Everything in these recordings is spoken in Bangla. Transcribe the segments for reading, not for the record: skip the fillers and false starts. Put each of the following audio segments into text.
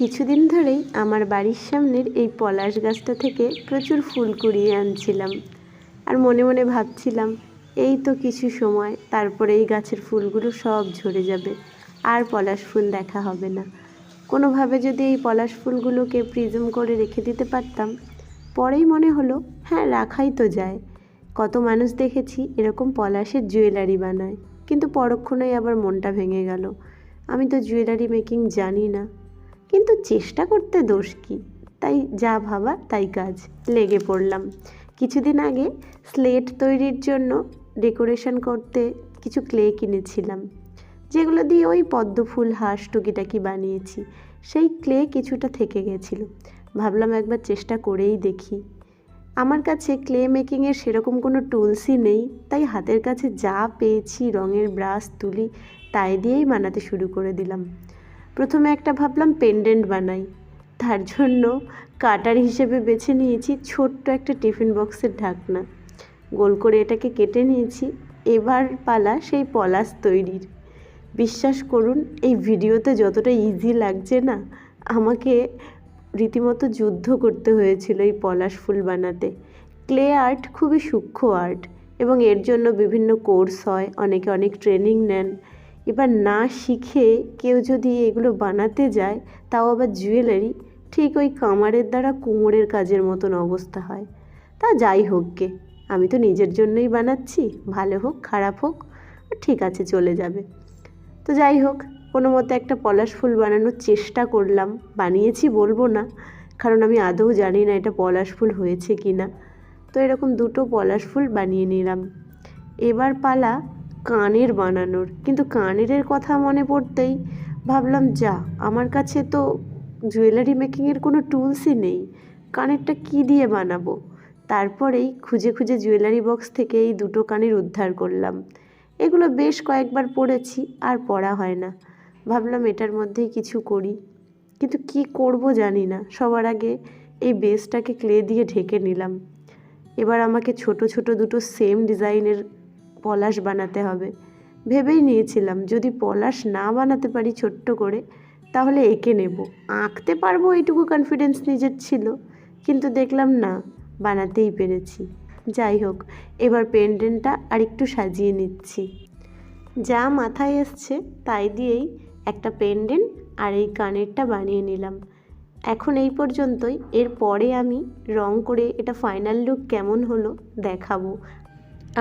কিছুদিন ধরেই আমার বাড়ির সামনের এই পলাশ গাছটা থেকে প্রচুর ফুল কুড়িয়ে আনছিলাম। আর মনে মনে ভাবছিলাম এই তো কিছু সময়, তারপরে এই গাছের ফুলগুলো সব ঝরে যাবে, আর পলাশ ফুল দেখা হবে না। কোনোভাবে যদি এই পলাশ ফুলগুলোকে প্রিজম করে রেখে দিতে পারতাম। পরেই মনে হলো হ্যাঁ, রাখাই তো যায়। কত মানুষ দেখেছি এরকম পলাশের জুয়েলারি বানায়, কিন্তু পরক্ষণেই আবার মনটা ভেঙে গেল। আমি তো জুয়েলারি মেকিং জানি না, কিন্তু চেষ্টা করতে দোষ কী। তাই যা ভাবা তাই কাজ, লেগে পড়লাম। কিছুদিন আগে স্লেট তৈরির জন্য ডেকোরেশন করতে কিছু ক্লে কিনেছিলাম, যেগুলো দিয়ে ওই পদ্ম ফুল, হাঁস, টুকিটাকি বানিয়েছি। সেই ক্লে কিছুটা থেকে গেছিলো, ভাবলাম একবার চেষ্টা করেই দেখি। আমার কাছে ক্লে মেকিংয়ের সেরকম কোনো টুলসই নেই, তাই হাতের কাছে যা পেয়েছি রঙের ব্রাশ, তুলি, তাই দিয়েই বানাতে শুরু করে দিলাম। প্রথমে একটা ভাবলাম পেন্ডেন্ট বানাই। তার জন্য কাটার হিসেবে বেছে নিয়েছি ছোট্ট একটা টিফিন বক্সের ঢাকনা। গোল করে এটাকে কেটে নিয়েছি। এবার পালা সেই পলাশ তৈরির। বিশ্বাস করুন, এই ভিডিওতে যতটা ইজি লাগছে না, আমাকে রীতিমতো যুদ্ধ করতে হয়েছিল এই পলাশ ফুল বানাতে। ক্লে আর্ট খুবই সূক্ষ্ম আর্ট, এবং এর জন্য বিভিন্ন কোর্স হয়, অনেকে অনেক ট্রেনিং নেন। এবার না শিখে কেউ যদি এগুলো বানাতে যায়, তাও আবার জুয়েলারি, ঠিক ওই কামারের দ্বারা কুমোরের কাজের মতন অবস্থা হয়। তা যাই হোক গে, আমি তো নিজের জন্যই বানাচ্ছি, ভালো হোক খারাপ হোক ঠিক আছে, চলে যাবে। তো যাই হোক, কোনো মতে একটা পলাশ ফুল বানানোর চেষ্টা করলাম। বানিয়েছি বলবো না, কারণ আমি আদৌ জানি না এটা পলাশ ফুল হয়েছে কি না। তো এরকম দুটো পলাশ ফুল বানিয়ে নিলাম। এবার পালা কানের বানানোর। কিন্তু কানের কথা মনে পড়তেই ভাবলাম, যা, আমার কাছে তো জুয়েলারি মেকিংয়ের কোনো টুলসই নেই, কানেরটা কী দিয়ে বানাবো। তারপরেই খুঁজে খুঁজে জুয়েলারি বক্স থেকে এই দুটো কানের উদ্ধার করলাম। এগুলো বেশ কয়েকবার পরেছি, আর পরা হয় না। ভাবলাম এটার মধ্যেই কিছু করি, কিন্তু কি করব জানি না। সবার আগে এই বেসটাকে ক্লে দিয়ে ঢেকে নিলাম। এবার আমাকে ছোট ছোট দুটো সেম ডিজাইনের পলাশ বানাতে হবে। ভেবেই নিয়েছিলাম যদি পলাশ না বানাতে পারি ছোট্ট করে, তাহলে এঁকে নেব। আঁকতে পারবো এইটুকু কনফিডেন্স নিজের ছিল, কিন্তু দেখলাম না, বানাতেই পেরেছি। যাই হোক, এবার পেন্ডেন্টটা আরেকটু সাজিয়ে নিচ্ছি। যা মাথায় এসছে তাই দিয়েই একটা পেন্ডেন্ট আর এই কানেরটা বানিয়ে নিলাম। এখন এই পর্যন্তই। এরপরে আমি রং করে এটা ফাইনাল লুক কেমন হলো দেখাবো।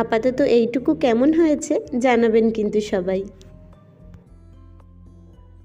আপাতত এইটুকু কেমন হয়েছে জানাবেন কিন্তু সবাই।